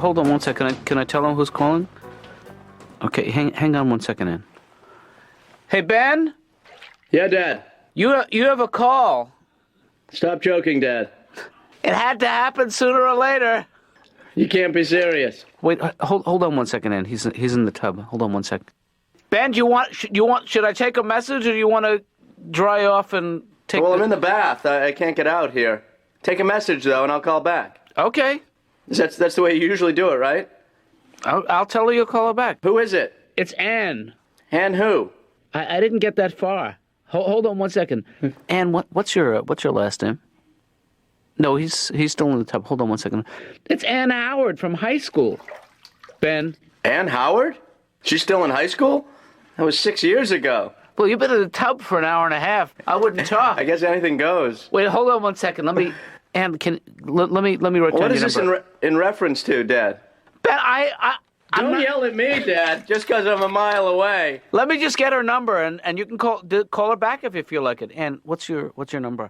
hold on one second. Can I tell him who's calling? Okay, hang on 1 second, Ann. Hey, Ben? Yeah, Dad. You have a call. Stop joking, Dad. It had to happen sooner or later. You can't be serious. Wait, hold on 1 second, Ann. He's in the tub. Hold on 1 second. Ben, should I take a message, or do you want to dry off and take? Well, I'm in the bath. I can't get out here. Take a message though, and I'll call back. Okay. That's the way you usually do it, right? I'll tell her you'll call her back. Who is it? It's Ann. And who? I didn't get that far. Hold on 1 second. Ann, what's your last name? No, he's still in the tub. Hold on 1 second. It's Ann Howard from high school. Ben. Ann Howard? She's still in high school? That was 6 years ago. Well, you've been in the tub for an hour and a half. I wouldn't talk. I guess anything goes. Wait, hold on 1 second. Let me write down your number. What is this in reference to, Dad? Ben, Don't yell at me, Dad, just because I'm a mile away. Let me just get her number, and you can call her back if you feel like it. Ann, what's your number?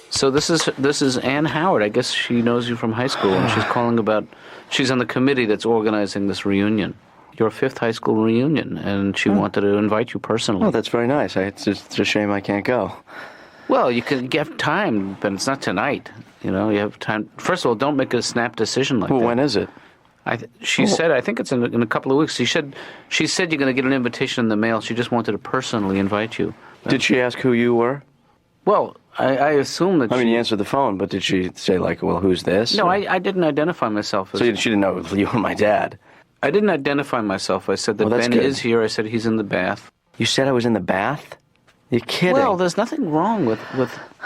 So this is Ann Howard. I guess she knows you from high school, and she's calling about. She's on the committee that's organizing this reunion, your fifth high school reunion, and she wanted to invite you personally. Oh, that's very nice. It's a shame I can't go. Well, you have time, but it's not tonight. You know, you have time. First of all, don't make a snap decision like that. Well, when is it? She said, I think it's in a couple of weeks. She said you're going to get an invitation in the mail. She just wanted to personally invite you. Did she ask who you were? Well, I assume that. I mean, you answered the phone, but did she say like, "Well, who's this"? No, I didn't identify myself. So she didn't know you were my dad. I didn't identify myself. I said that Ben is here. I said he's in the bath. You said I was in the bath? You're kidding. Well, there's nothing wrong with.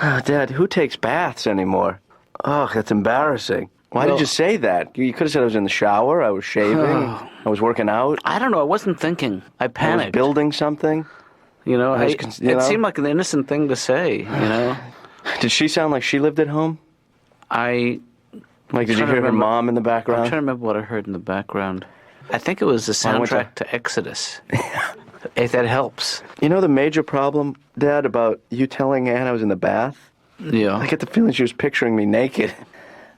Oh, Dad, who takes baths anymore? Oh, that's embarrassing. Why did you say that? You could have said I was in the shower, I was shaving, I was working out. I don't know. I wasn't thinking. I panicked. I was building something. You know, it seemed like an innocent thing to say, you know. Did she sound like she lived at home? Did you hear her mom in the background? I'm trying to remember what I heard in the background. I think it was the soundtrack to Exodus. If that helps. You know the major problem, Dad, about you telling Ann I was in the bath? Yeah. I get the feeling she was picturing me naked.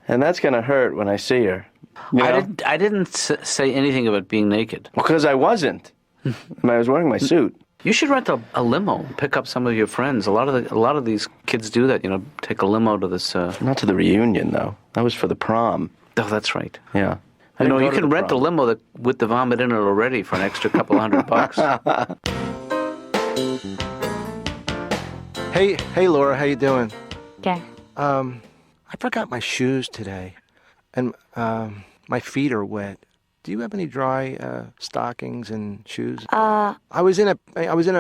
And that's going to hurt when I see her. You know? I didn't say anything about being naked. Well, because I wasn't. I was wearing my suit. You should rent a limo, pick up some of your friends. A lot of these kids do that, you know, take a limo to this... Not to the reunion, though. That was for the prom. Oh, that's right. Yeah. You know, you can rent a limo with the vomit in it already for an extra couple $100. Hey, Laura, how you doing? Okay. I forgot my shoes today, and my feet are wet. Do you have any dry stockings and shoes? I was in a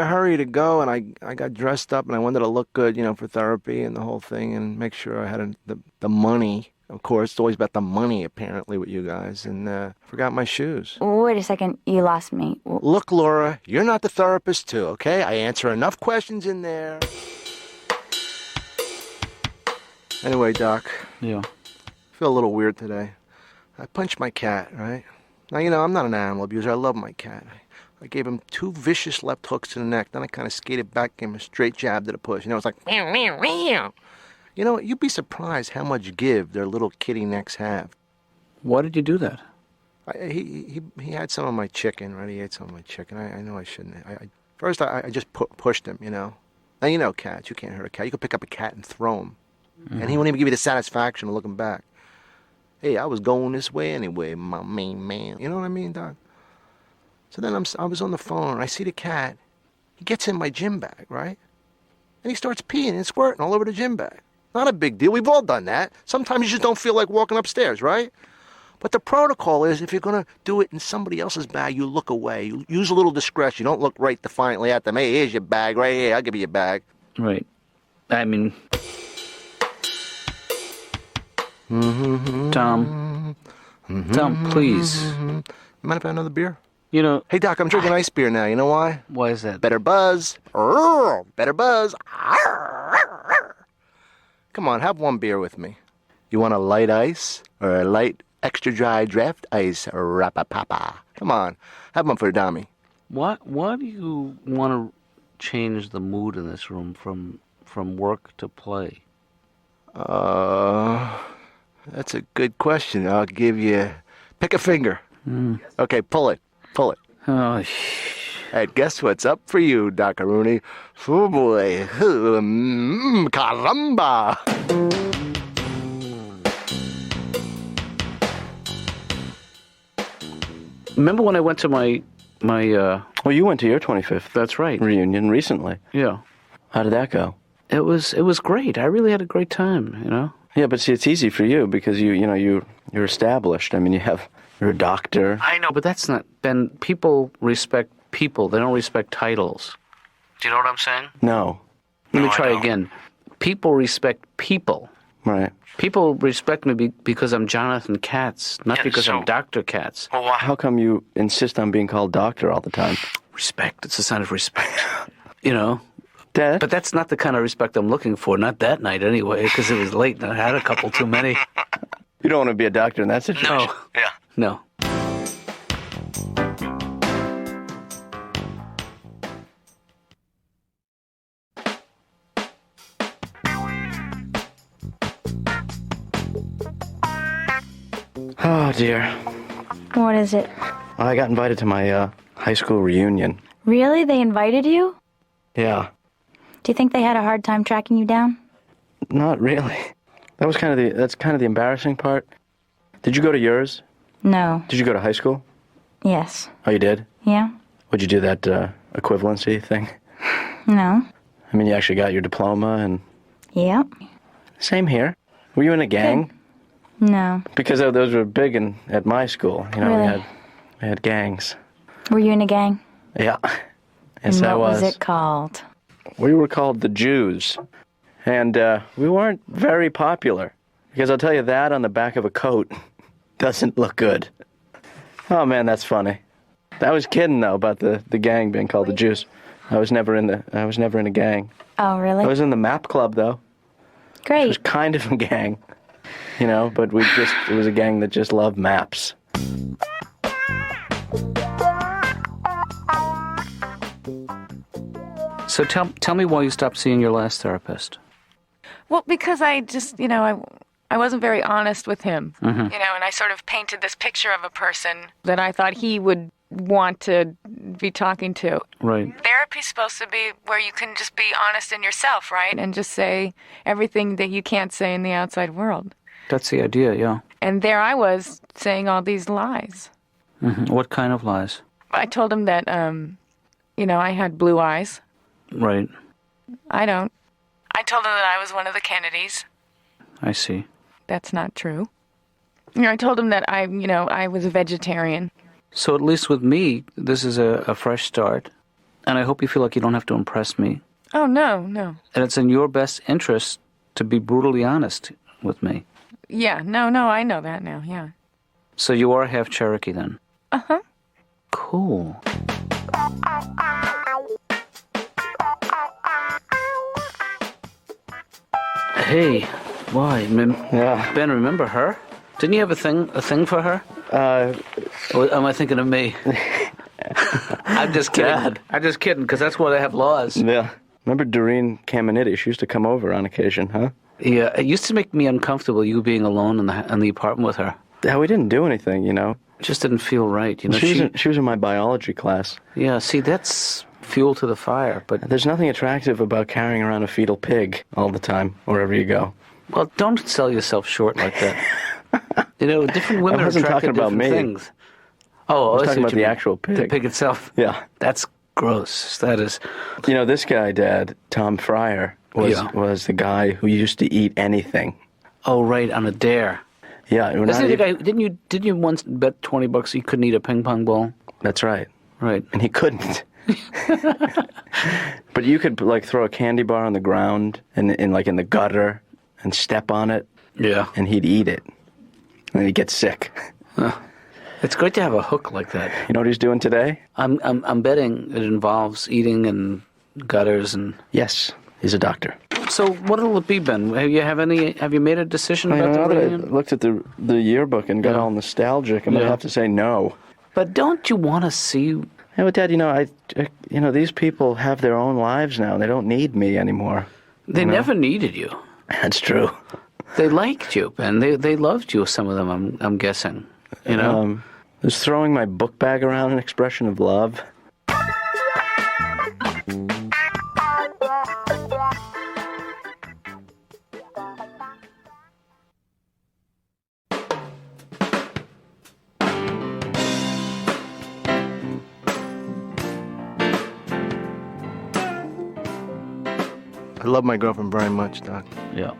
hurry to go, and I got dressed up, and I wanted to look good, you know, for therapy and the whole thing, and make sure I had the money. Of course, it's always about the money, apparently, with you guys, and forgot my shoes. Wait a second, you lost me. Look, Laura, you're not the therapist, too, okay? I answer enough questions in there. Anyway, Doc. Yeah. I feel a little weird today. I punched my cat, right? Now, you know, I'm not an animal abuser. I love my cat. I gave him 2 vicious left hooks to the neck. Then I kind of skated back, gave him a straight jab to the push. You know, it's like, meow, meow, meow. You know, you'd be surprised how much give their little kitty necks have. Why did you do that? He had some of my chicken, right? He ate some of my chicken. I know I shouldn't. First, I just pushed him, you know. Now, you know cats. You can't hurt a cat. You could pick up a cat and throw him. Mm-hmm. And he won't even give you the satisfaction of looking back. Hey, I was going this way anyway, my main man. You know what I mean, Doc? So then I was on the phone, and I see the cat. He gets in my gym bag, right? And he starts peeing and squirting all over the gym bag. Not a big deal. We've all done that. Sometimes you just don't feel like walking upstairs, right? But the protocol is if you're going to do it in somebody else's bag, you look away. You use a little discretion. You don't look right defiantly at them. Hey, here's your bag right here. I'll give you your bag. Right. I mean... Tom, please. You mind if I have another beer? You know... Hey, Doc, I'm drinking ice beer now. You know why? Why is that? Better buzz. Better buzz. Come on, have one beer with me. You want a light ice or a light extra dry draft ice? Rapapapa. Come on, have one for Dami. Why do you want to change the mood in this room from work to play? That's a good question. I'll give you... Pick a finger. Okay, pull it. Pull it. Oh, And guess what's up for you, Dr. Rooney? Oh, boy. Caramba! remember when I went to my Well, you went to your 25th that's right. reunion recently. Yeah. How did that go? It was great. I really had a great time, you know? Yeah, but see, it's easy for you because you're established. I mean, you're a doctor. I know, but that's not... Ben, people respect people. They don't respect titles. Do you know what I'm saying? No. Let me try again. People respect people. Right. People respect me because I'm Jonathan Katz, not because I'm Dr. Katz. Well, how come you insist on being called doctor all the time? Respect. It's a sign of respect. You know? Dad? But that's not the kind of respect I'm looking for. Not that night, anyway, because it was late and I had a couple too many. You don't want to be a doctor in that situation. No. Yeah. No. Oh, dear. What is it? I got invited to my high school reunion. Really? They invited you? Yeah. Do you think they had a hard time tracking you down? Not really. That's kind of the embarrassing part. Did you go to yours? No. Did you go to high school? Yes. Oh, you did? Yeah? Would you do that equivalency thing? No. I mean, you actually got your diploma and... Yeah? Same here. Were you in a gang? No. Because those were big at my school. You know, Really? we had gangs. Were you in a gang? Yeah. Yes, And I was. What was it called? We were called the Jews. And we weren't very popular. Because I'll tell you that on the back of a coat doesn't look good. Oh, man, that's funny. I was kidding, though, about the gang being called the Jews. I was never in a gang. Oh, really? I was in the map club, though. It Great. was kind of a gang, you know, but it was a gang that just loved maps. So tell me why you stopped seeing your last therapist. Well, because I just, I wasn't very honest with him, Mm-hmm. and I sort of painted this picture of a person that I thought he would want to be talking to. Right. Therapy's supposed to be where you can just be honest in yourself, right? And just say everything that you can't say in the outside world. That's the idea, yeah. And there I was saying all these lies. Mm-hmm. What kind of lies? I told him that, I had blue eyes. Right. I don't. I told him that I was one of the Kennedys. I see. That's not true. I told him that I was a vegetarian. So at least with me, this is a fresh start. And I hope you feel like you don't have to impress me. Oh, no. And it's in your best interest to be brutally honest with me. Yeah, no, I know that now, yeah. So you are half Cherokee then? Uh-huh. Cool. Hey, why? Yeah. Ben, remember her? Didn't you have a thing for her? Or am I thinking of me? I'm just kidding. Dad. I'm just kidding, because that's why they have laws. Yeah. Remember Doreen Caminiti? She used to come over on occasion, huh? Yeah, it used to make me uncomfortable, you being alone in the apartment with her. Yeah, we didn't do anything, you know. It just didn't feel right, you know. She was in my biology class. Yeah, see, that's fuel to the fire, but... There's nothing attractive about carrying around a fetal pig all the time, wherever you go. Well, don't sell yourself short like that. Different women I wasn't are attracted talking about to different me. things. Oh, I was see talking what about you the mean. actual pig. The pig itself. Yeah. That's gross. That is. You know, this guy, Dad, Tom Fryer, was the guy who used to eat anything. Oh, right, on a dare. Yeah. Isn't the guy? Didn't you once bet $20 he couldn't eat a ping pong ball? That's right. Right. And he couldn't. But you could throw a candy bar on the ground and in the gutter and step on it. Yeah. And he'd eat it. And he'd get sick. It's great to have a hook like that. You know what he's doing today? I'm betting it involves eating and gutters and. Yes, he's a doctor. So what'll it be, Ben? Have you made a decision about the now that I reunion? looked at the yearbook and got all nostalgic, I'm gonna have to say no. But don't you want to see? Yeah, but Dad, these people have their own lives now. They don't need me anymore. They never needed you. That's true. They liked you, Ben. They loved you. Some of them, I'm guessing. You know. Is throwing my book bag around an expression of love? I love my girlfriend very much, Doc. Yeah.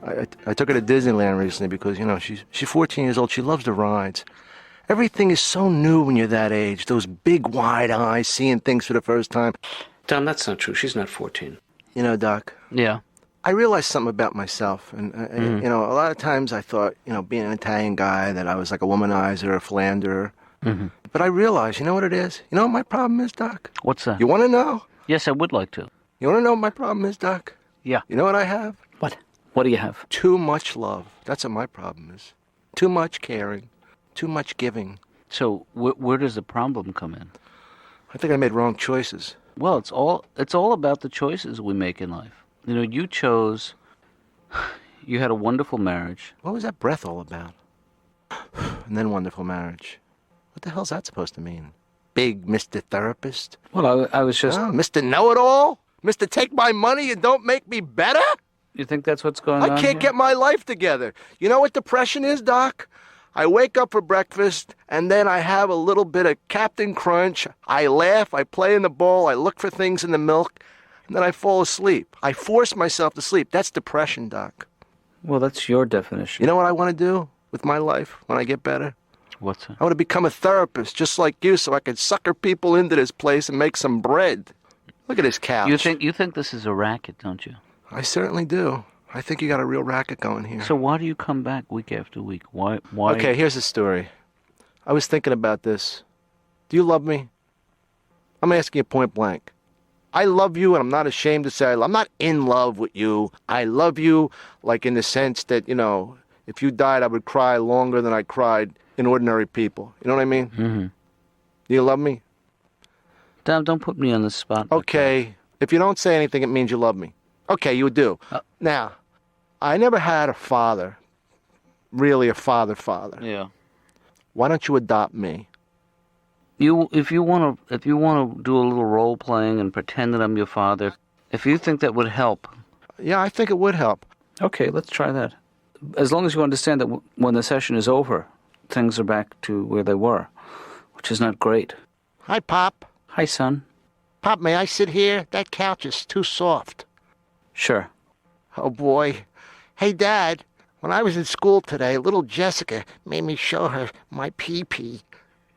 I took her to Disneyland recently because, you know, she's 14 years old. She loves the rides. Everything is so new when you're that age. Those big, wide eyes, seeing things for the first time. Tom, that's not true. She's not 14. You know, Doc, Yeah. I realized something about myself. And, you know, a lot of times I thought, you know, being an Italian guy, that I was like a womanizer, a philanderer. Mm-hmm. But I realized, you know what it is? You know what my problem is, Doc? What's that? You want to know? Yes, I would like to. You want to know what my problem is, Doc? Yeah. You know what I have? What? What do you have? Too much love. That's what my problem is. Too much caring. Too much giving. So where does the problem come in? I think I made wrong choices. Well, it's all about the choices we make in life. You know, you chose. You had a wonderful marriage. What was that breath all about? And then wonderful marriage. What the hell's that supposed to mean? Big Mr. Therapist? Well, I was just. Oh, Mr. Know-It-All? Mr. Take my money and don't make me better? You think that's what's going on? I can't get my life together. You know what depression is, Doc? I wake up for breakfast, and then I have a little bit of Captain Crunch. I laugh, I play in the bowl, I look for things in the milk, and then I fall asleep. I force myself to sleep. That's depression, Doc. Well, that's your definition. You know what I want to do with my life when I get better? What's that? I want to become a therapist, just like you, so I can sucker people into this place and make some bread. Look at this couch. You think this is a racket, don't you? I certainly do. I think you got a real racket going here. So why do you come back week after week? Why? Okay, here's the story. I was thinking about this. Do you love me? I'm asking you point blank. I love you, and I'm not ashamed to say I'm not in love with you. I love you, like in the sense that, you know, if you died, I would cry longer than I cried in ordinary people. You know what I mean? Mm-hmm. Do you love me? Dom, don't put me on the spot. Okay. If you don't say anything, it means you love me. Okay, you do. Now, I never had a father, really a father. Yeah. Why don't you adopt me? If you want to do a little role playing and pretend that I'm your father, if you think that would help. Yeah, I think it would help. Okay, let's try that. As long as you understand that when the session is over, things are back to where they were, which is not great. Hi, Pop. Hi, son. Pop, may I sit here? That couch is too soft. Sure. Oh, boy. Hey, Dad, when I was in school today, little Jessica made me show her my pee-pee.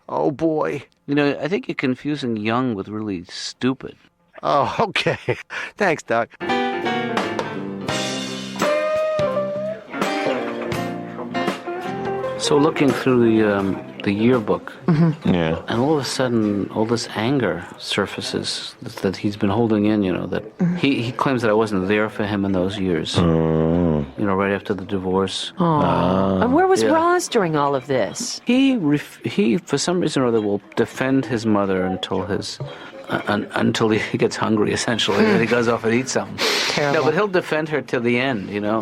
Oh, boy. You know, I think you're confusing young with really stupid. Oh, okay. Thanks, Doc. So looking through the yearbook, Yeah. and all of a sudden, all this anger surfaces that he's been holding in, you know, that he claims that I wasn't there for him in those years, you know, right after the divorce. And where was Yeah. Roz during all of this? He, for some reason or other, will defend his mother until until he gets hungry, essentially, and then he goes off and eats something. Terrible. No, but he'll defend her till the end, you know,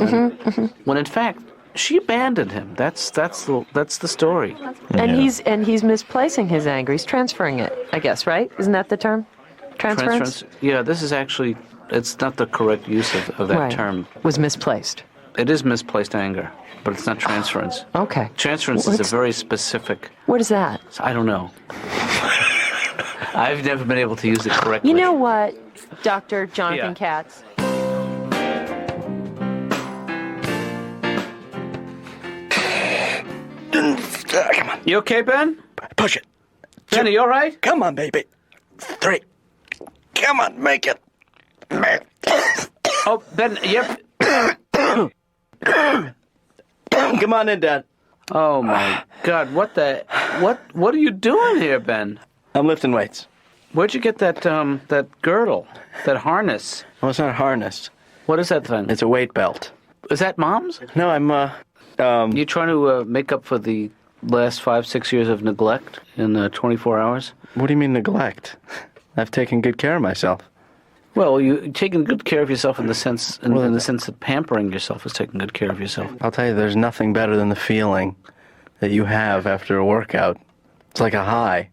when in fact she abandoned him. That's the story. And he's misplacing his anger. He's transferring it, I guess, right? Isn't that the term? Transference? Yeah, this is actually, it's not the correct use of that Right. term. Was misplaced. It is misplaced anger, but it's not transference. Okay. Transference is a very specific, What is that? I don't know. I've never been able to use it correctly. You know what, Dr. Jonathan Yeah. Katz? Come on. You okay, Ben? Push it. Ben, are you all right? Come on, baby. 3. Come on, make it. Oh, Ben, yep. Come on in, Dad. Oh my God, what are you doing here, Ben? I'm lifting weights. Where'd you get that girdle, that harness? Well, it's not a harness. What is that thing? It's a weight belt. Is that Mom's? No, I'm, You trying to make up for the last 5-6 years of neglect in 24 hours? What do you mean neglect? I've taken good care of myself. Well, you taking good care of yourself in the sense in the sense that pampering yourself is taking good care of yourself. I'll tell you, there's nothing better than the feeling that you have after a workout. It's like a high.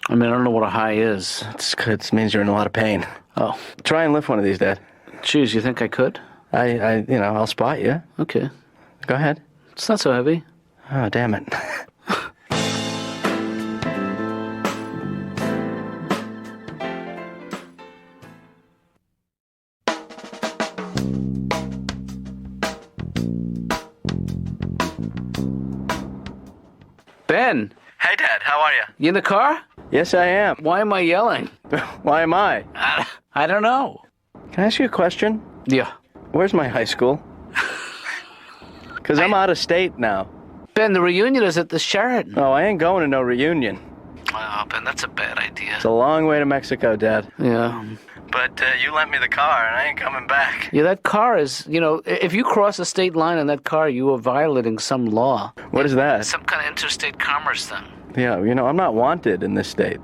I mean, I don't know what a high is. It means you're in a lot of pain. Oh, Try and lift one of these, Dad. geez, you think I could? I'll spot you. Okay, Go ahead. it's not so heavy. Oh, damn it. Ben, Hey, Dad, how are you? you in the car? Yes, I am. Why am I yelling? Why am I? I don't know. Can I ask you a question? Yeah, Where's my high school? Because I'm out of state now. Ben, the reunion is at the Sheraton. Oh, I ain't going to no reunion. Oh, Ben, that's a bad idea. It's a long way to Mexico, Dad. Yeah. But you lent me the car, and I ain't coming back. Yeah, that car is, if you cross a state line in that car, you are violating some law. What is that? Some kind of interstate commerce thing. Yeah, I'm not wanted in this state.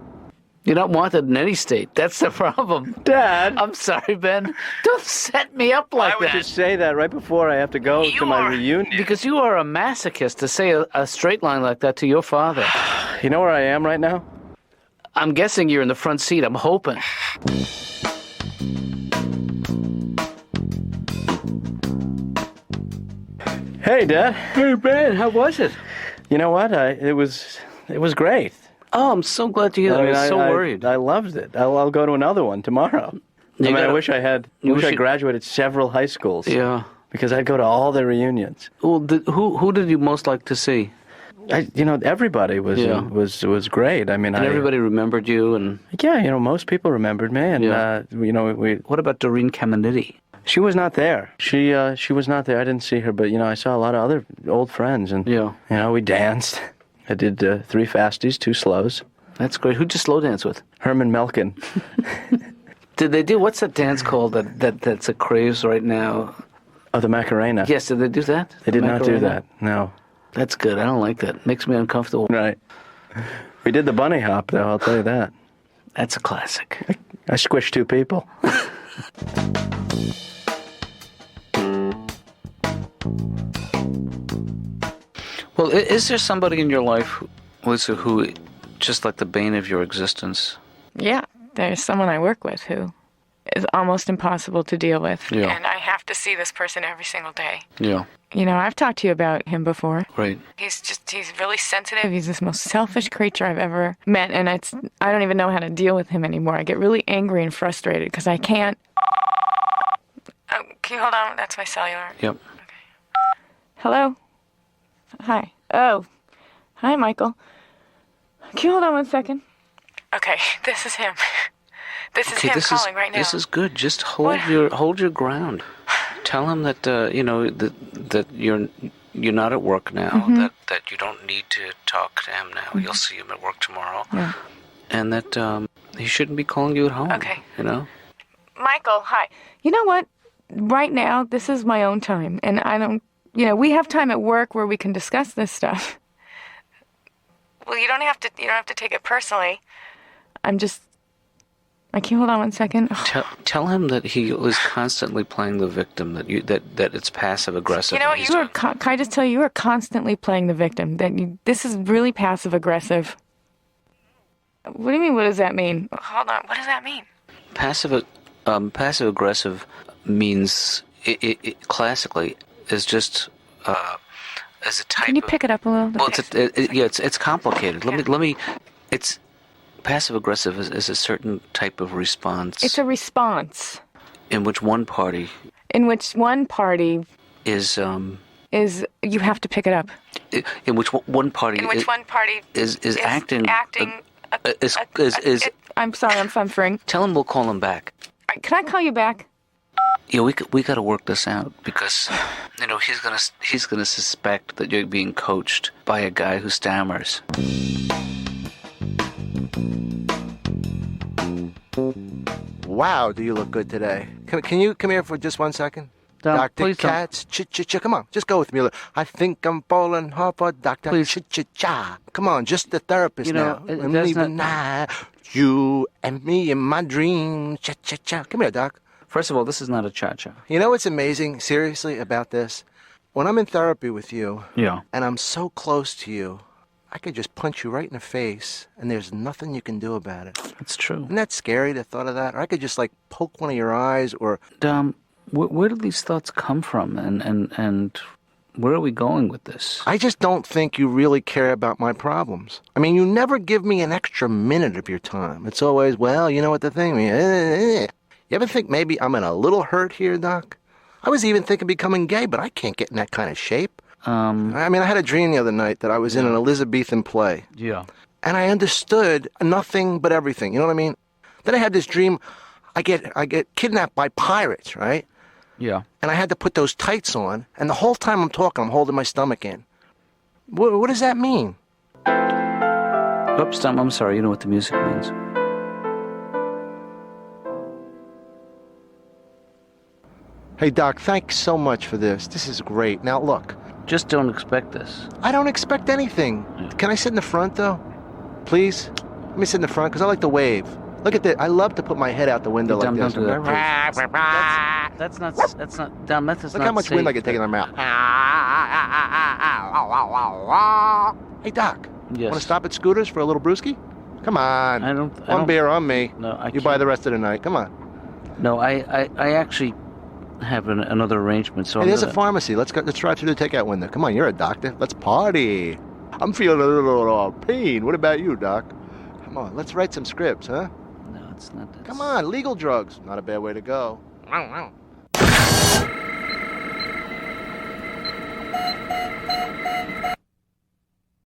You're not wanted in any state. That's the problem. Dad! I'm sorry, Ben. Don't set me up like I would that. just say that right before I have to go to my reunion. Because you are a masochist to say a straight line like that to your father. You know where I am right now? I'm guessing you're in the front seat. I'm hoping. Hey, Dad. Hey, Ben, how was it? You know what? It was great. Oh, I'm so glad to hear that. I was so worried. I loved it. I'll go to another one tomorrow. I wish I graduated several high schools. Yeah. Because I'd go to all their reunions. Well, who did you most like to see? Everybody was great. I mean, And everybody remembered you, and most people remembered me, and what about Doreen Caminiti? she was not there. She was not there. I didn't see her, but I saw a lot of other old friends, and we danced. I did 3 fasties, 2 slows. That's great. Who'd you slow dance with? Herman Melkin. Did they do, what's that dance called that's a craze right now? Oh, the Macarena. Yes, did they do that? They did not do Macarena? that. No. That's good. I don't like that. Makes me uncomfortable. Right. We did the bunny hop, though, I'll tell you that. That's a classic. I squished 2 people. Well, is there somebody in your life, Lisa, who just like the bane of your existence? Yeah, there's someone I work with who is almost impossible to deal with. Yeah. And I have to see this person every single day. Yeah. I've talked to you about him before. Right. He's really sensitive. He's the most selfish creature I've ever met, and I don't even know how to deal with him anymore. I get really angry and frustrated because I can't. Oh, can you hold on? That's my cellular. Yep. Okay. Hello? Hi. Oh. Hi, Michael. Can you hold on one second? Okay, this is him. This is him calling right now. This is good. Just hold your ground. Tell him that that you're not at work now. Mm-hmm. That you don't need to talk to him now. Mm-hmm. You'll see him at work tomorrow. Yeah. And that he shouldn't be calling you at home. Okay. Michael, hi. You know what? Right now, this is my own time, and I don't. We have time at work where we can discuss this stuff. Well, you don't have to take it personally. Can you hold on one second? Tell him that he is constantly playing the victim. That it's passive aggressive. You know what? Can I just tell you? You are constantly playing the victim. This is really passive aggressive. What do you mean? What does that mean? Hold on. What does that mean? Passive aggressive means it classically is just as a type. Can you pick it up a little? Well, it's complicated. Let me. It's passive aggressive is a certain type of response. It's a response in which one party is you have to pick it up. In which one party is acting. I'm sorry, I'm suffering. Tell him we'll call him back. Can I call you back? Yeah, we got to work this out because he's gonna suspect that you're being coached by a guy who stammers. Wow, do you look good today? Can you come here for just 1 second? Dr. please don't. Katz, ch-ch-cha. Come on, just go with me. I think I'm falling hard for Dr. Please. Ch-ch-cha. Come on, just the therapist You know, now. it- I'm that's leaving now. You and me in my dreams. Cha-cha-cha. Come here, Doc. First of all, this is not a cha-cha. You know what's amazing, seriously, about this? When I'm in therapy with you, Yeah. and I'm so close to you, I could just punch you right in the face, and there's nothing you can do about it. It's true. Isn't that scary, the thought of that? Or I could just, like, poke one of your eyes, or... Where do these thoughts come from, and where are we going with this? I just don't think you really care about my problems. I mean, you never give me an extra minute of your time. It's always, well, you know what the thing is. You ever think maybe I'm in a little hurt here, Doc? I was even thinking of becoming gay, but I can't get in that kind of shape. I mean, I had a dream the other night that I was in an Elizabethan play. Yeah. And I understood nothing but everything. You know what I mean? Then I had this dream. I get kidnapped by pirates, right? Yeah. And I had to put those tights on. And the whole time I'm talking, I'm holding my stomach in. What does that mean? Oops, Tom, I'm sorry. You know what the music means. Hey, Doc, thanks so much for this. This is great. Now, look, Just don't expect this. I don't expect anything. Can I sit in the front, though? Please? Let me sit in the front, because I like to wave. Look at that. I love to put my head out the window like Dumb, this. don't do that. That's not, dumb. That's Look not how much safe. wind I can take in my mouth. Hey, Doc. Yes. Want to stop at Scooters for a little brewski? Come on. I don't- One beer on me. No, I You buy can't. the rest of the night. Come on. No, I actually have another arrangement, so Hey, I'm there's a gonna- pharmacy. Let's go. Let's drive through the takeout window. Come on, you're a doctor. Let's party. I'm feeling a little pain. What about you, Doc? Come on, let's write some scripts, huh? No, it's not. That's... Come on, legal drugs. Not a bad way to go.